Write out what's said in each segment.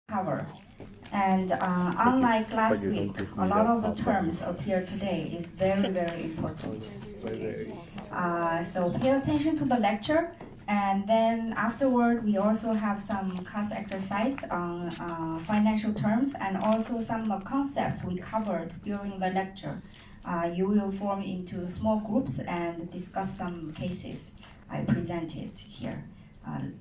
cover. And unlike last week, a lot of the terms appear today is very, very important. Okay. So pay attention to the lecture, and then afterward we also have some class exercise on financial terms and also some concepts we covered during the lecture. You will form into small groups and discuss some cases I presented here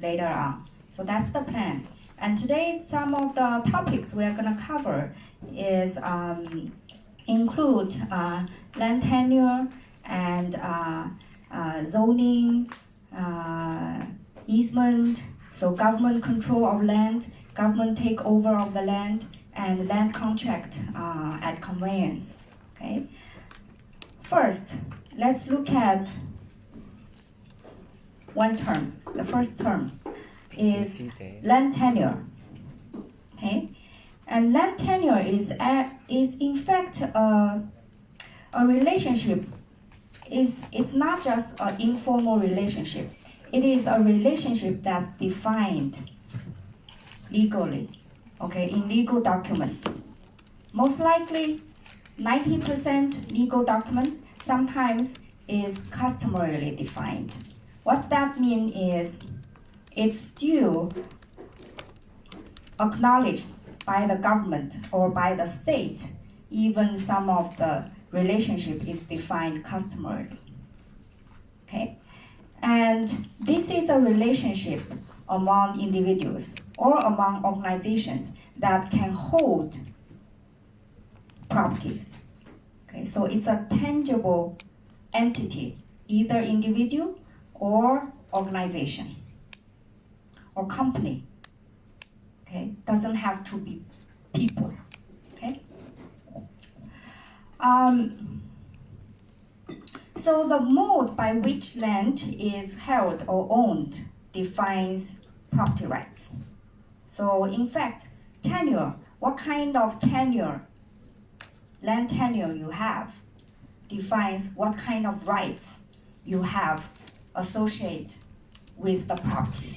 later on. So that's the plan. And today, some of the topics we are going to cover is include land tenure and zoning, easement, so government control of land, government takeover of the land, and land contract at conveyance. Okay. First, let's look at one term. The first term is land tenure. Okay, and land tenure is in fact a relationship. It's not just an informal relationship. It is a relationship that's defined legally. Okay, in legal document. Most likely, 90% legal document sometimes is customarily defined. What that means is it's still acknowledged by the government or by the state, even some of the relationship is defined customarily. Okay? And this is a relationship among individuals or among organizations that can hold property. Okay, so it's a tangible entity, either individual or organization or company. Okay, doesn't have to be people. Okay. So the mode by which land is held or owned defines property rights. So in fact, tenure, what kind of tenure, land tenure you have, defines what kind of rights you have associated with the property.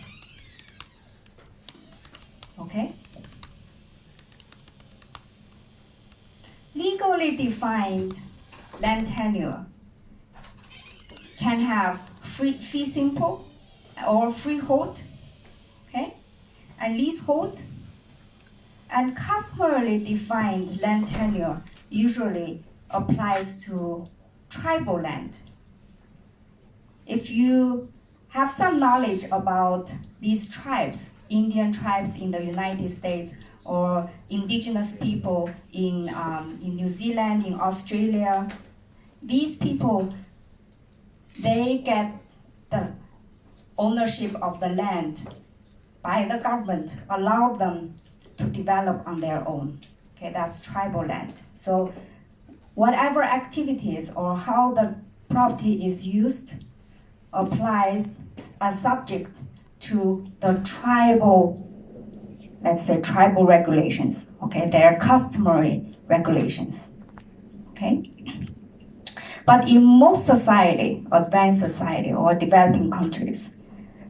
Okay? Legally defined land tenure can have fee simple or freehold, okay, and leasehold. And customarily defined land tenure usually applies to tribal land. If you have some knowledge about these tribes, Indian tribes in the United States or indigenous people in New Zealand, in Australia, these people, they get the ownership of the land by the government, allow them to develop on their own. Okay, that's tribal land. So whatever activities or how the property is used applies as subject to the tribal, let's say tribal regulations. Okay, they are customary regulations. Okay. But in most society, advanced society or developing countries,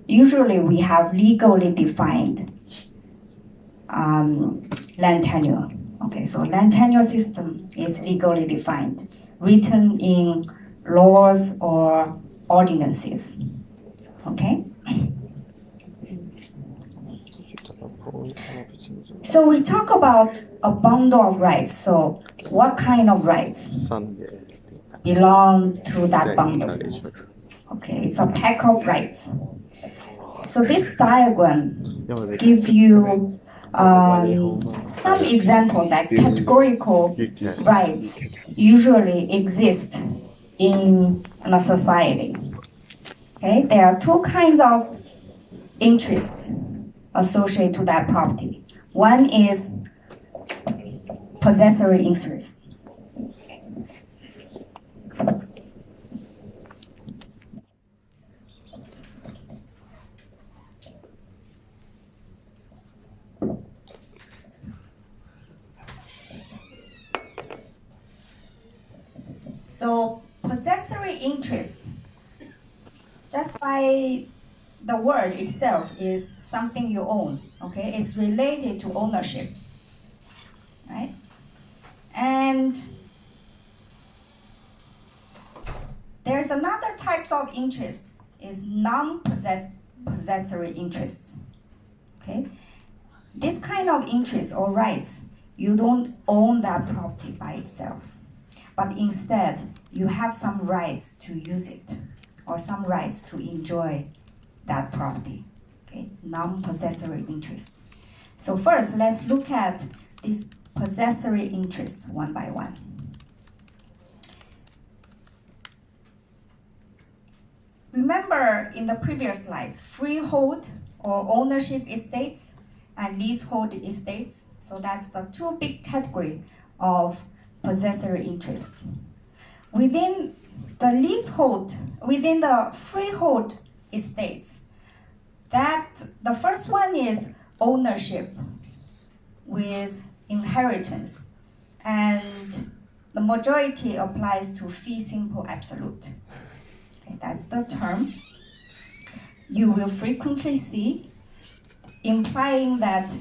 usually we have legally defined land tenure. Okay, so land tenure system is legally defined, written in laws or ordinances. Okay? So we talk about a bundle of rights. So what kind of rights belong to that bundle? Okay, it's a pack of rights. So this diagram gives you some examples that categorical rights usually exist in a society. Okay, there are two kinds of interests associated to that property. One is possessory interest. So possessory interest, just by the word itself is something you own, okay? It's related to ownership, right? And there's another type of interest, is non-possessory interests, okay? This kind of interest or rights, you don't own that property by itself, but instead you have some rights to use it or some rights to enjoy that property, okay? Non-possessory interests. So first, let's look at these possessory interests one by one. Remember in the previous slides, freehold or ownership estates and leasehold estates. So that's the two big categories of possessory interests. Within the leasehold, within the freehold estates, that the first one is ownership with inheritance, and the majority applies to fee simple absolute. Okay, that's the term you will frequently see, implying that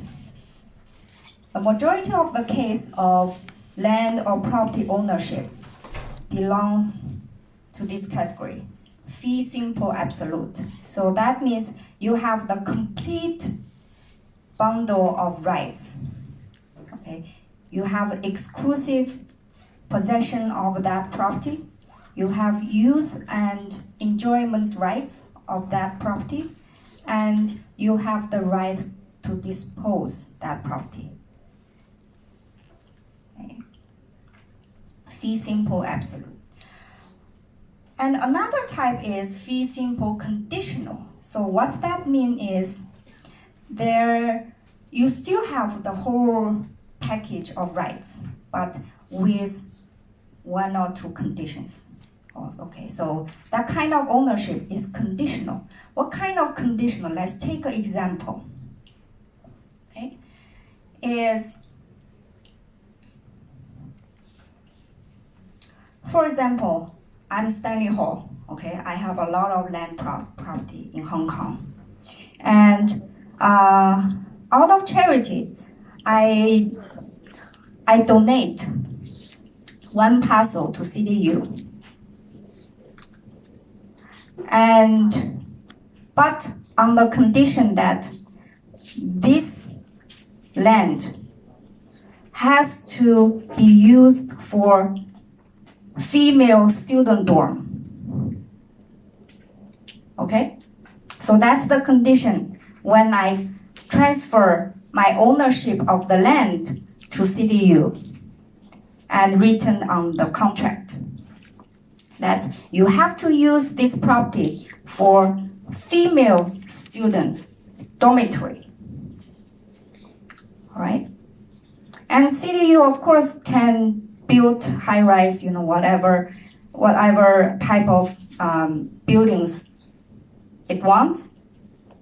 the majority of the case of land or property ownership belongs to this category, fee simple absolute. So that means you have the complete bundle of rights. Okay, you have exclusive possession of that property. You have use and enjoyment rights of that property, and you have the right to dispose that property. Okay. Fee simple absolute. And another type is fee simple conditional. So what that means is you still have the whole package of rights, but with one or two conditions. Okay, so that kind of ownership is conditional. What kind of conditional? Let's take an example. Okay, for example, I'm Stanley Hall. Okay, I have a lot of land property in Hong Kong, and out of charity, I donate one parcel to CDU. But on the condition that this land has to be used for female student dorm. Okay? So that's the condition when I transfer my ownership of the land to CDU and written on the contract that you have to use this property for female students' dormitory. All right? And CDU, of course, can build high-rise, whatever type of buildings it wants,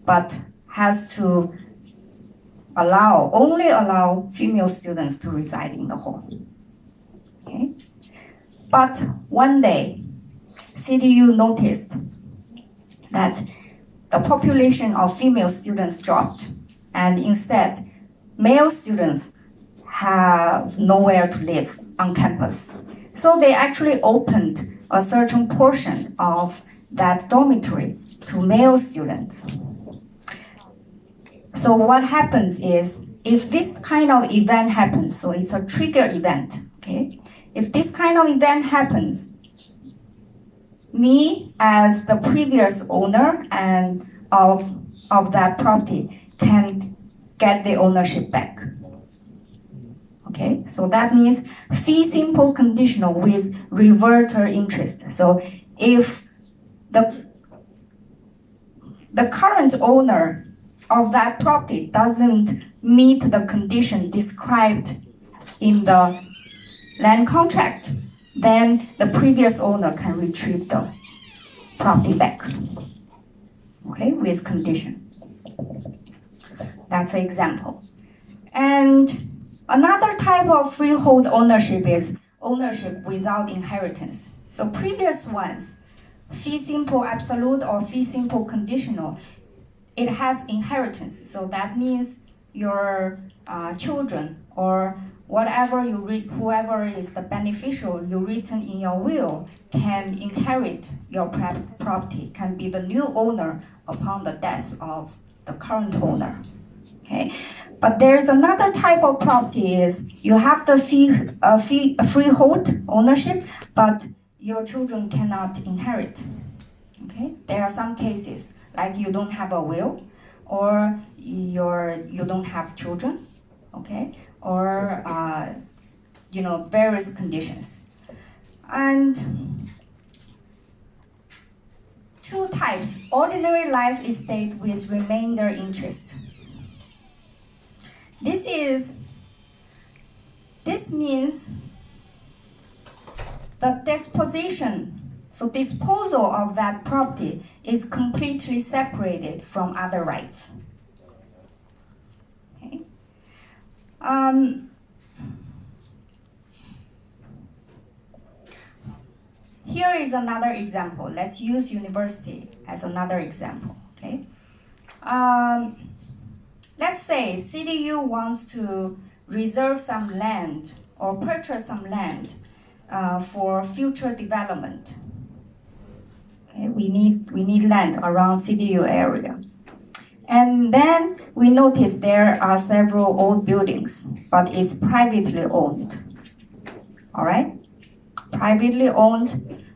but has to only allow female students to reside in the hall. Okay? But one day, CDU noticed that the population of female students dropped, and instead, male students have nowhere to live on campus. So they actually opened a certain portion of that dormitory to male students. So what happens is, if this kind of event happens, so it's a trigger event, okay? If this kind of event happens, me as the previous owner and of that property can get the ownership back. Okay, so that means fee simple conditional with reverter interest. So if the current owner of that property doesn't meet the condition described in the land contract, then the previous owner can retrieve the property back. Okay, with condition. That's an example. And another type of freehold ownership is ownership without inheritance. So previous ones, fee simple absolute or fee simple conditional, it has inheritance. So that means your children or whatever you read, whoever is the beneficial you written in your will can inherit your property, can be the new owner upon the death of the current owner. Okay, but there's another type of property is you have the freehold ownership, but your children cannot inherit. Okay, there are some cases like you don't have a will, or you don't have children. Okay, or various conditions. And two types: ordinary life estate with remainder interest. This means the disposal of that property is completely separated from other rights. Okay. Here is another example. Let's use university as another example. Okay. Let's say CDU wants to reserve some land or purchase some land for future development. Okay, we need land around CDU area. And then we notice there are several old buildings, but it's privately owned. All right? Privately owned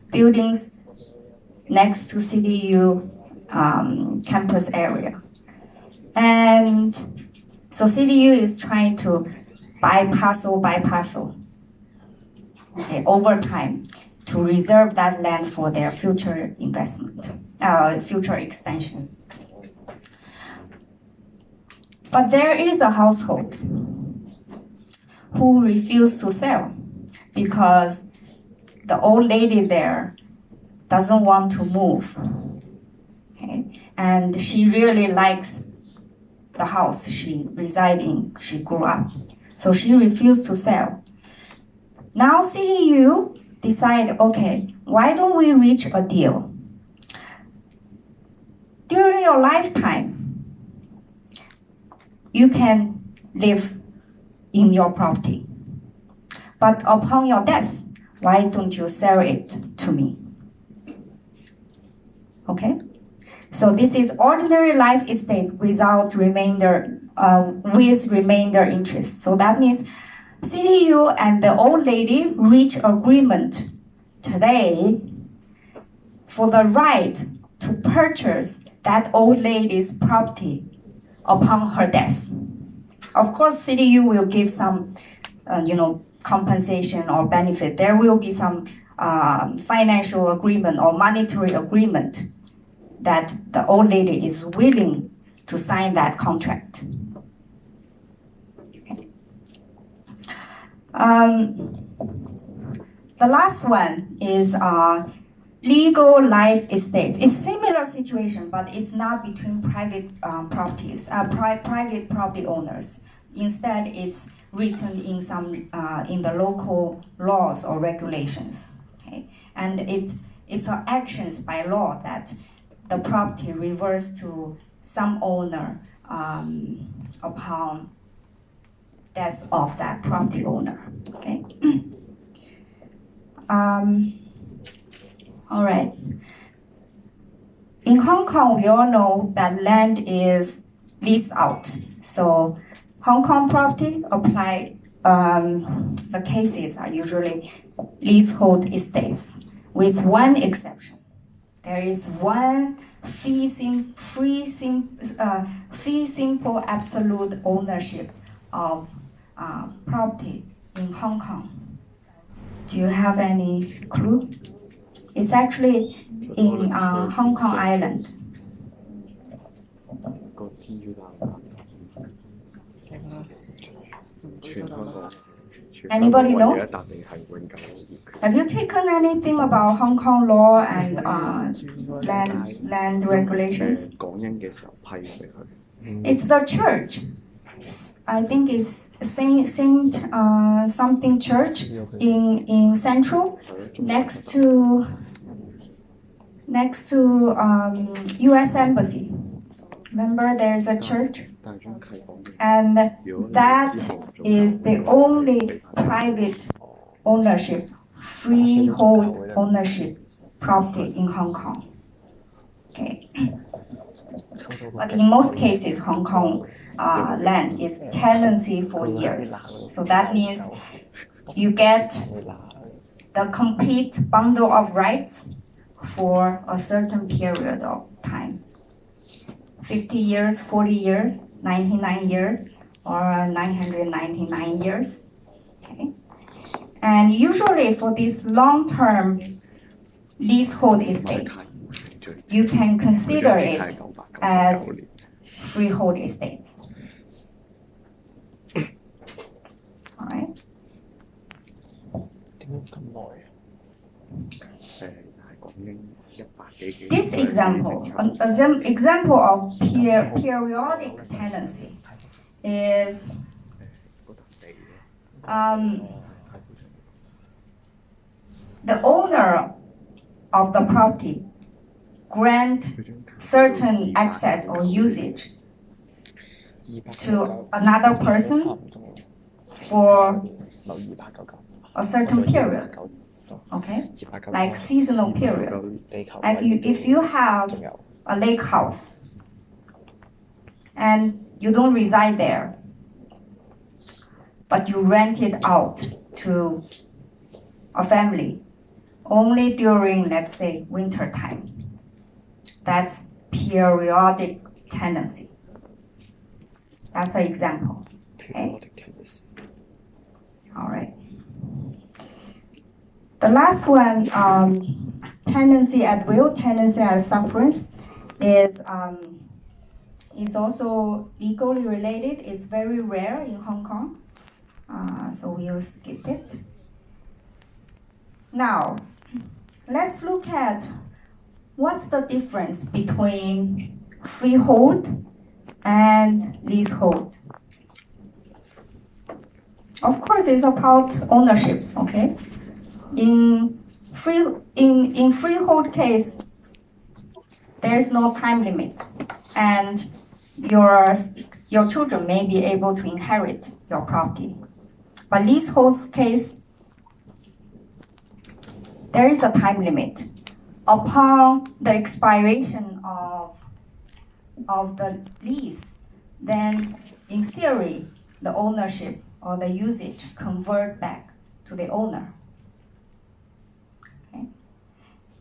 buildings next to CDU campus area. And so CDU is trying to buy parcel by parcel, okay, over time, to reserve that land for their future investment, future expansion. But there is a household who refused to sell because the old lady there doesn't want to move. Okay? And she really likes the house she resides in, she grew up. So she refused to sell. Now CDU decided, okay, why don't we reach a deal? During your lifetime, you can live in your property. But upon your death, why don't you sell it to me? Okay? So this is ordinary life estate without remainder, with remainder interest. So that means CDU and the old lady reach agreement today for the right to purchase that old lady's property upon her death. Of course, CDU will give some, compensation or benefit. There will be some financial agreement or monetary agreement that the old lady is willing to sign that contract. Okay. The last one is legal life estates. It's similar situation, but it's not between private properties, private property owners. Instead, it's written in some in the local laws or regulations. Okay, and it's actions by law that the property reverts to some owner upon death of that property owner. Okay. All right. In Hong Kong, we all know that land is leased out. So Hong Kong property apply, the cases are usually leasehold estates, with one exception. There is one fee simple absolute ownership of property in Hong Kong. Do you have any clue? It's actually in Hong Kong Island. Anybody know? Have you taken anything about Hong Kong law and land regulations? It's the church. I think it's Saint something church in Central, next to U.S. Embassy. Remember, there's a church, and that is the only private ownership, freehold ownership property in Hong Kong. Okay. But in most cases, Hong Kong land is tenancy for years. So that means you get the complete bundle of rights for a certain period of time. 50 years, 40 years, 99 years, or 999 years. Okay? And usually for these long-term leasehold estates, you can consider it as freehold estates. All right? This example, an example of periodic tenancy is the owner of the property grant certain access or usage to another person for a certain period. Okay, like seasonal period. Like if you have a lake house and you don't reside there, but you rent it out to a family only during, let's say, winter time. That's periodic tenancy. That's an example. Periodic tenancy. All right. The last one, tenancy at will, tenancy at sufferance, is also legally related. It's very rare in Hong Kong, so we'll skip it. Now, let's look at what's the difference between freehold and leasehold. Of course, it's about ownership, okay? In freehold case, there's no time limit, and your children may be able to inherit your property. But leasehold case, there is a time limit. Upon the expiration of the lease, then in theory, the ownership or the usage convert back to the owner. Okay.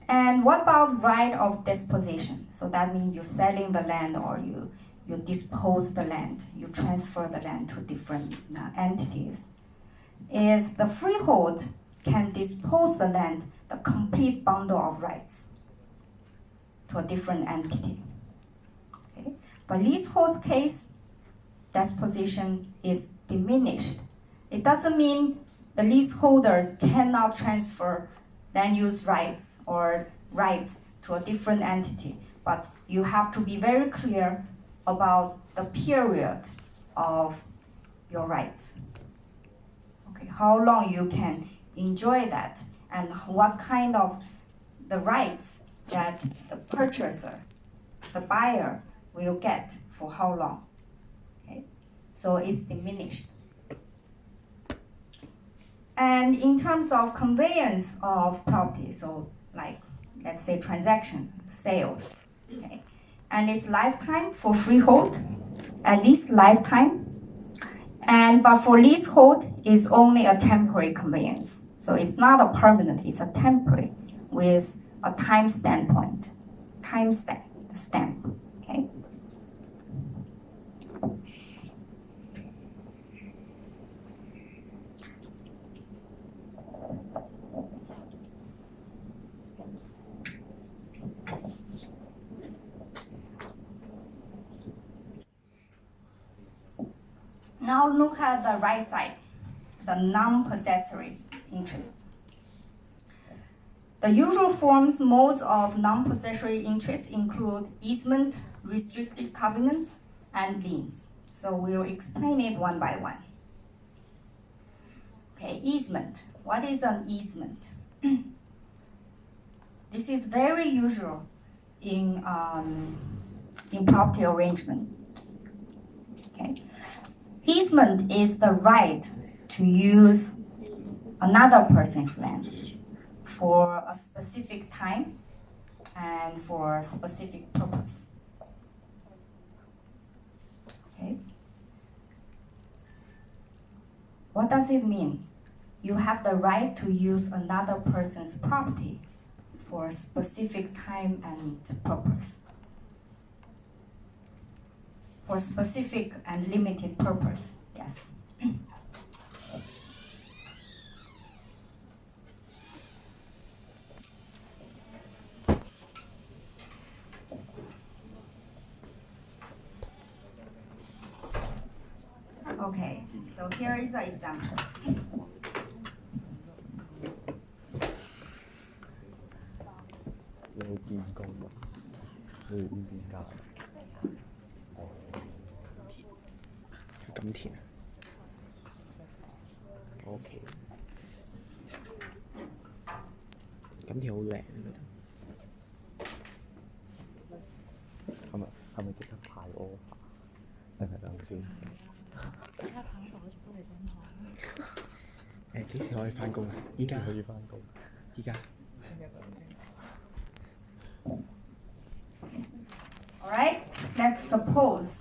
And what about right of disposition? So that means you're selling the land or you dispose the land, you transfer the land to different entities. Is the freehold can dispose the land, the complete bundle of rights, to a different entity. Okay? But leasehold case, disposition is diminished. It doesn't mean the leaseholders cannot transfer land use rights or rights to a different entity, but you have to be very clear about the period of your rights. Okay, how long you can enjoy that, and what kind of the rights that the purchaser, the buyer, will get for how long. Okay, so it's diminished. And in terms of conveyance of property, so like, let's say transaction, sales, okay, and it's lifetime for freehold, at least lifetime. But for leasehold, it's only a temporary conveyance. So it's not a permanent, it's a temporary with a time stamp, okay? Now look at the right side, the non-possessory interest. The usual forms, modes of non-possessory interest include easement, restricted covenants, and liens. So we'll explain it one by one. Okay, easement. What is an easement? This is very usual in in property arrangement. Okay. Easement is the right to use another person's land for a specific time and for a specific purpose. Okay. What does it mean? You have the right to use another person's property for a specific time and purpose. For a specific and limited purpose, yes. Okay, so here is an example. OK，咁條好靚嗰度，係咪即刻派 offer？等先。幾時可以翻工啊？依家可以翻工。依家。All right, let's suppose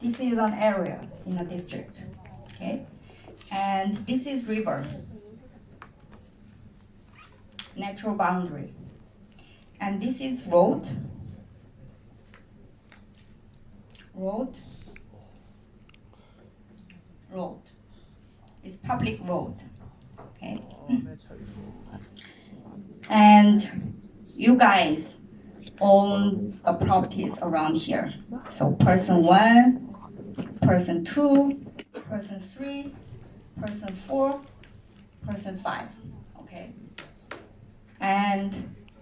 this is an area in a district, okay? And this is river, natural boundary. And this is road, it's public road, okay? And you guys own the properties around here. So person 1, person 2, person 3, person 4, person 5, okay? And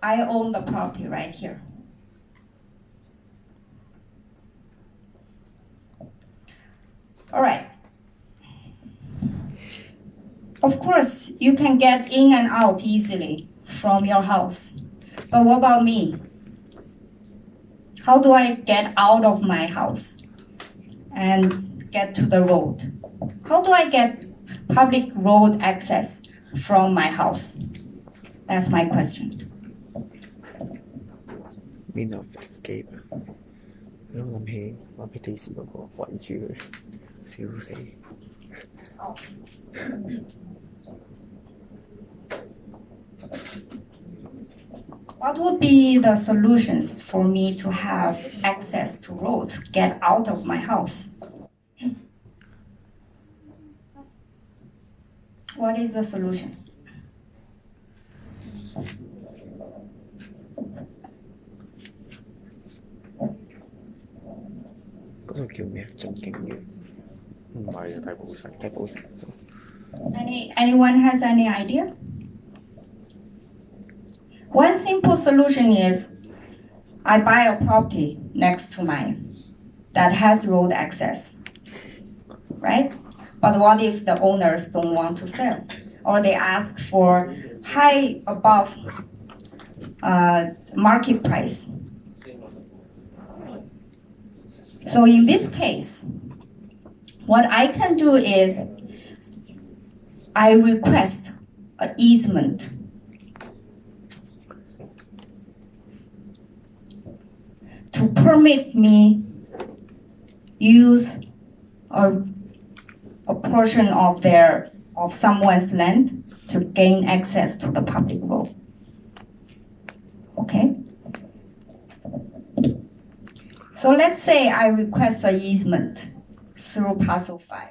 I own the property right here. All right. Of course, you can get in and out easily from your house. But what about me? How do I get out of my house and get to the road? How do I get public road access from my house? That's my question. Mean of escape 啊！我諗起電視嗰個圍住佢，笑死。Oh. What would be the solutions for me to have access to road, to get out of my house? What is the solution? 嗰度叫咩啊？進境園？唔係啊，太保城。太保城。Anyone has any idea? One simple solution is I buy a property next to mine that has road access, right? But what if the owners don't want to sell? Or they ask for high above market price? So in this case, what I can do is I request an easement to permit me use a portion of someone's land to gain access to the public road. Okay? So let's say I request an easement through parcel 5.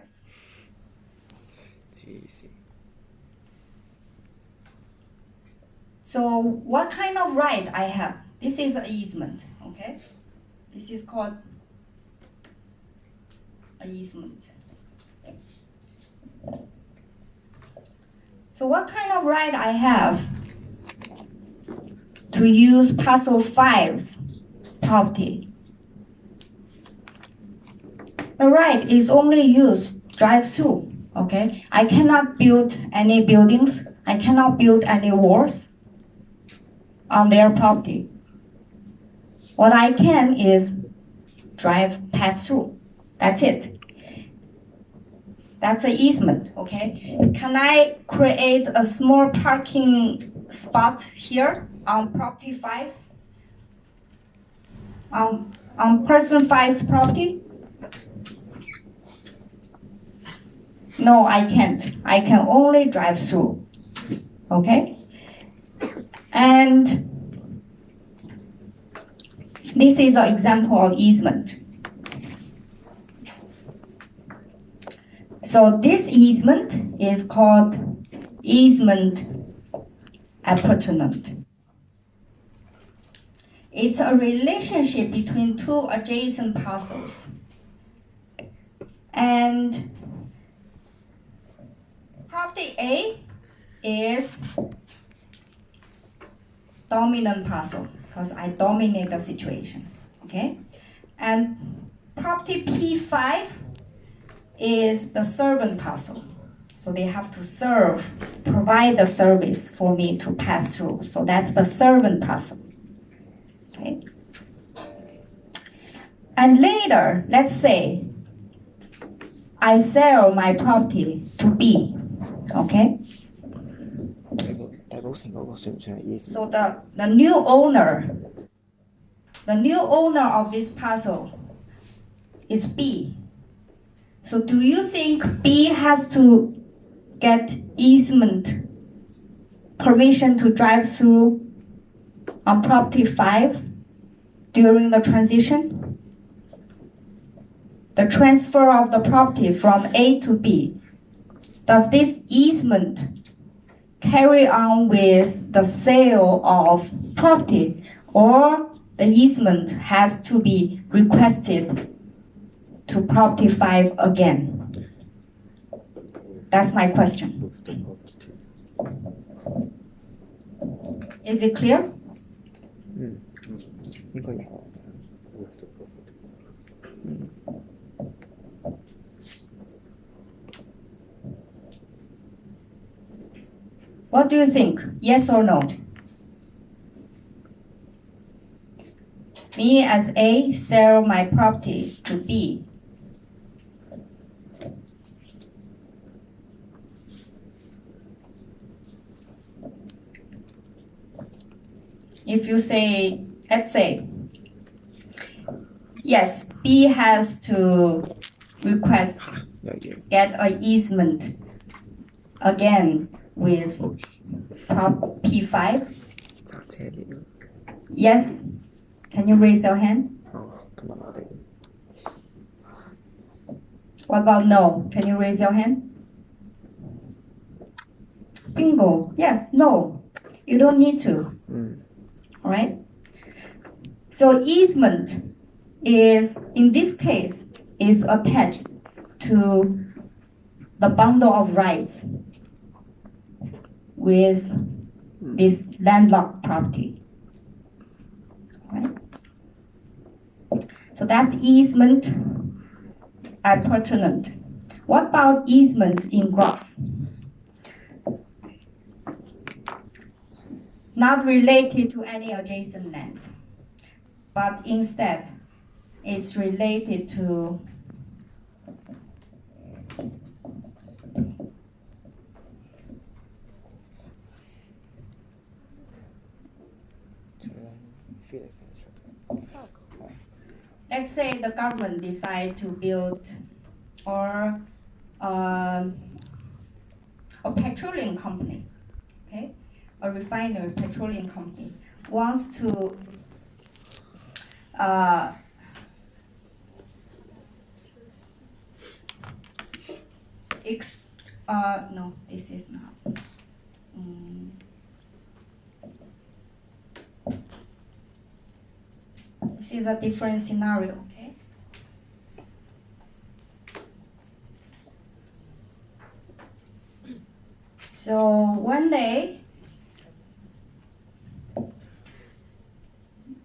So what kind of right I have? This is an easement, okay? This is called an easement. So what kind of right I have to use parcel 5's property? The right is only used drive-through, okay? I cannot build any buildings. I cannot build any walls on their property. What I can is pass through. That's it. That's an easement, okay? Can I create a small parking spot here on property 5? On person 5's property? No, I can't. I can only drive through, okay? And this is an example of easement. So this easement is called easement appurtenant. It's a relationship between two adjacent parcels. And property A is dominant parcel because I dominate the situation, okay? And property P5 is the servant parcel. So they have to provide the service for me to pass through. So that's the servant parcel, okay? And later, let's say, I sell my property to B, okay? So the new owner of this parcel is B. So do you think B has to get easement permission to drive through on property 5 during the transition? The transfer of the property from A to B. Does this easement carry on with the sale of property, or the easement has to be requested to property 5 again? That's my question. Is it clear? What do you think? Yes or no? Me as A sell my property to B. If you say, let's say, yes, B has to request, get an easement again with prop P5. Yes? Can you raise your hand? What about no? Can you raise your hand? Bingo. Yes, no. You don't need to. All right? So easement is, in this case, is attached to the bundle of rights with this landlocked property. All right? So that's easement appurtenant. What about easements in gross? Not related to any adjacent land, but instead it's related to let's say the government decide to build or a petroleum company, okay? A refinery petroleum company wants to no, this is not. This is a different scenario, okay? So one day,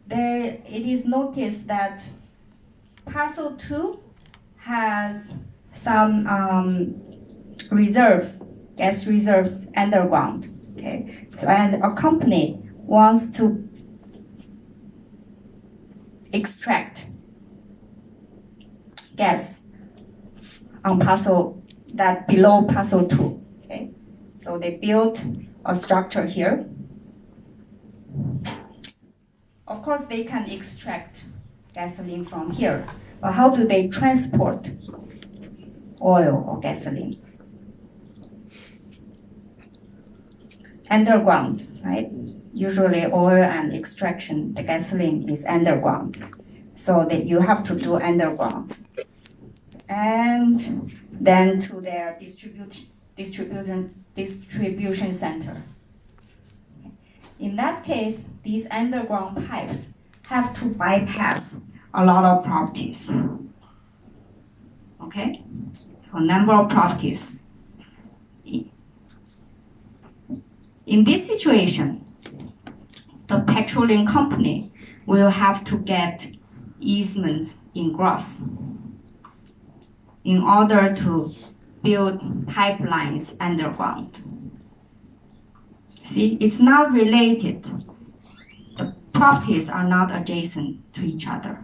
it is noticed that parcel 2 has some reserves, gas reserves underground, okay? So, and a company wants to extract gas on parcel that below parcel 2. Okay? So they built a structure here. Of course, they can extract gasoline from here, but how do they transport oil or gasoline? Underground, right? Usually oil and extraction, the gasoline is underground. So that you have to do underground. And then to their distribution center. In that case, these underground pipes have to bypass a lot of properties. Okay? So number of properties. In this situation, the petroleum company will have to get easements in gross in order to build pipelines underground. See, it's not related. The properties are not adjacent to each other.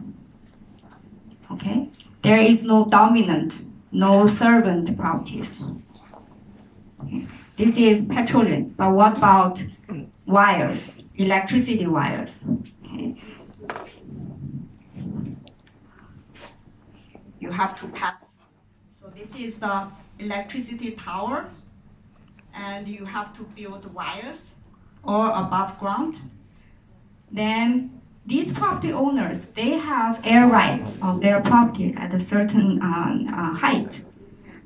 Okay? There is no dominant, no servant properties. Okay. This is petroleum, but what about wires, electricity wires? Okay. You have to pass. So this is the electricity tower, and you have to build wires or above ground. Then these property owners, they have air rights of their property at a certain height.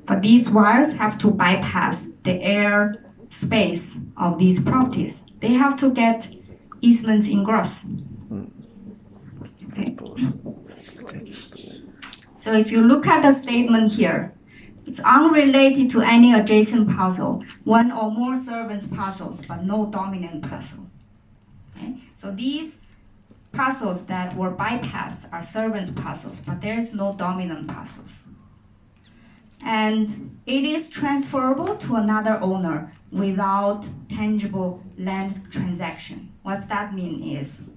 But these wires have to bypass the air space of these properties. They have to get easements in gross. Okay. So if you look at the statement here, it's unrelated to any adjacent parcel, one or more servants parcels, but no dominant parcel. Okay? So these parcels that were bypassed are servants parcels, but there is no dominant parcels. And it is transferable to another owner without tangible land transaction. What that mean is,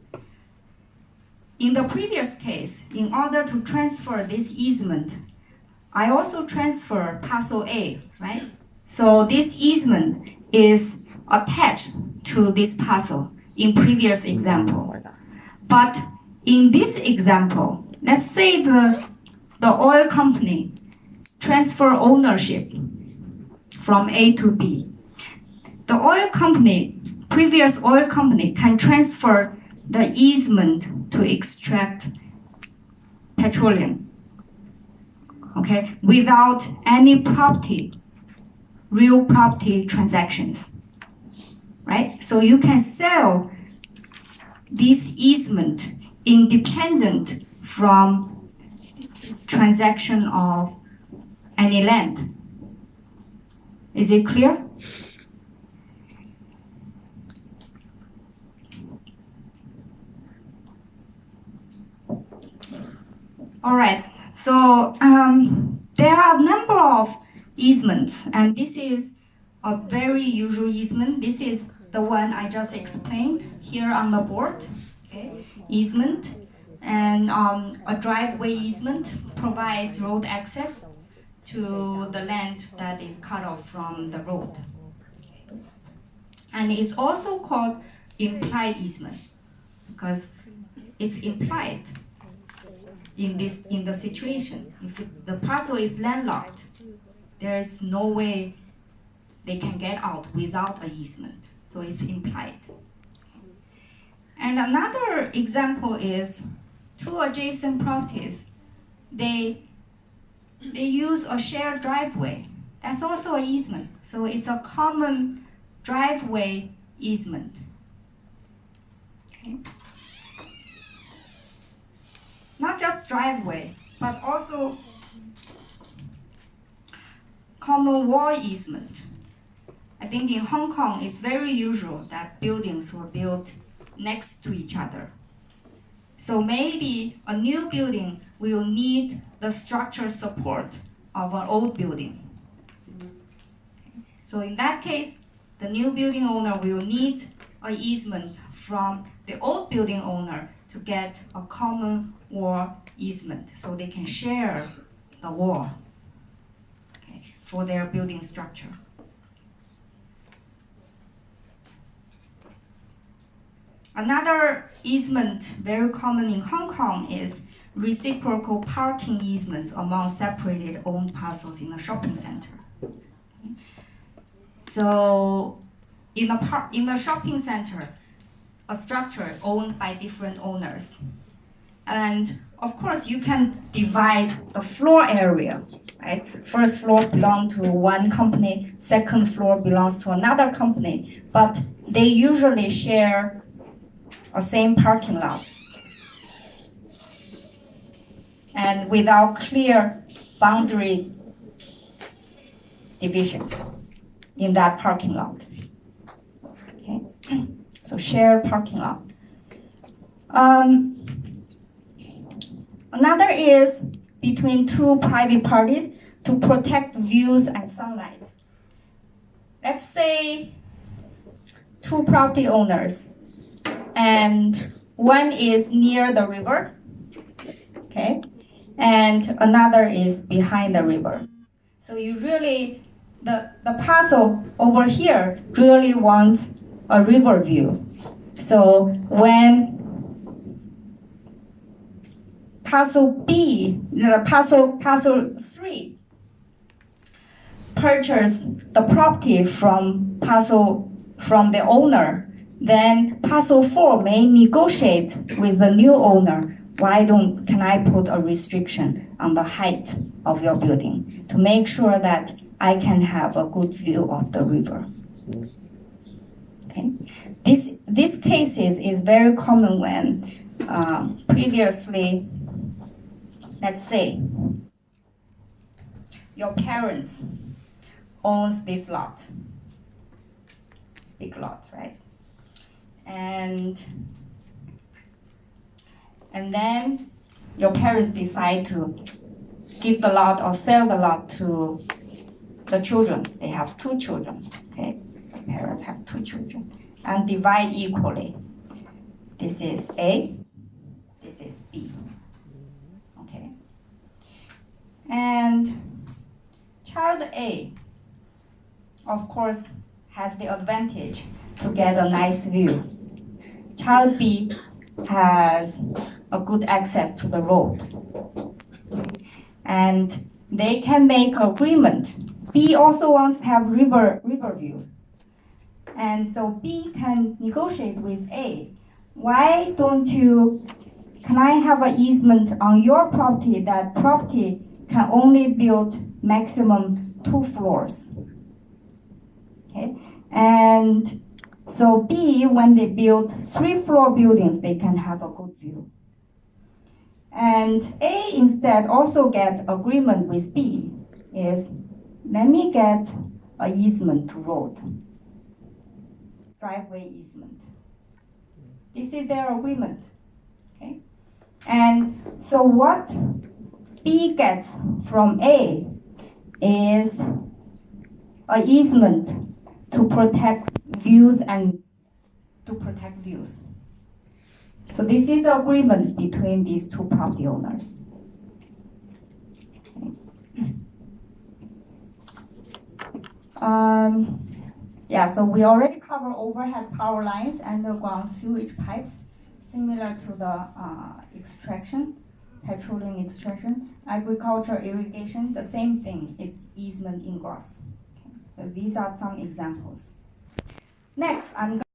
in the previous case, in order to transfer this easement, I also transfer parcel A, right? So this easement is attached to this parcel in previous example. But in this example, let's say the oil company transfer ownership from A to B. The oil company, previous oil company, can transfer the easement to extract petroleum, okay, without any property, real property transactions, right? So you can sell this easement independent from transaction of any land. Is it clear? All right, so there are a number of easements, and this is a very usual easement. This is the one I just explained here on the board, okay? Easement, and a driveway easement provides road access to the land that is cut off from the road. And it's also called implied easement because it's implied in the situation. If the parcel is landlocked, there is no way they can get out without an easement. So it's implied. And another example is two adjacent properties. They use a shared driveway. That's also an easement. So it's a common driveway easement. Okay. Not just driveway, but also common wall easement. I think in Hong Kong, it's very usual that buildings were built next to each other. So maybe a new building will need the structural support of an old building. So in that case, the new building owner will need an easement from the old building owner to get a common wall easement so they can share the wall, okay, for their building structure. Another easement very common in Hong Kong is reciprocal parking easements among separated owned parcels in a shopping center. Okay. So in the shopping center, a structure owned by different owners. And of course, you can divide the floor area, right? First floor belongs to one company, second floor belongs to another company, but they usually share a same parking lot. And without clear boundary divisions in that parking lot. Okay, so shared parking lot. Another is between two private parties to protect views and sunlight. Let's say two property owners, and one is near the river, okay, and another is behind the river. So you really, the parcel over here really wants a river view. So when parcel B, parcel 3, purchase the property from the owner, then parcel 4 may negotiate with the new owner. Can I put a restriction on the height of your building to make sure that I can have a good view of the river? Okay, this cases is very common when previously, let's say, your parents owns this lot, big lot, right? And then your parents decide to give the lot or sell the lot to the children. They have 2 children, okay? The parents have 2 children, and divide equally. This is A, this is B, okay? And child A, of course, has the advantage to get a nice view. Child B has a good access to the road. And they can make agreement. B also wants to have river view. And so B can negotiate with A. Can I have an easement on your property? That property can only build maximum 2 floors. Okay? And so B, when they build 3-floor buildings, they can have a good view. And A instead also get agreement with B is, let me get an easement to road, driveway easement. This is their agreement, okay? And so what B gets from A is an easement to protect views and to protect views. So this is an agreement between these 2 property owners. Yeah, so we already covered overhead power lines, underground sewage pipes, similar to the extraction, petroleum extraction, agriculture, irrigation, the same thing, it's easement ingress. Okay. So these are some examples. Next, I'm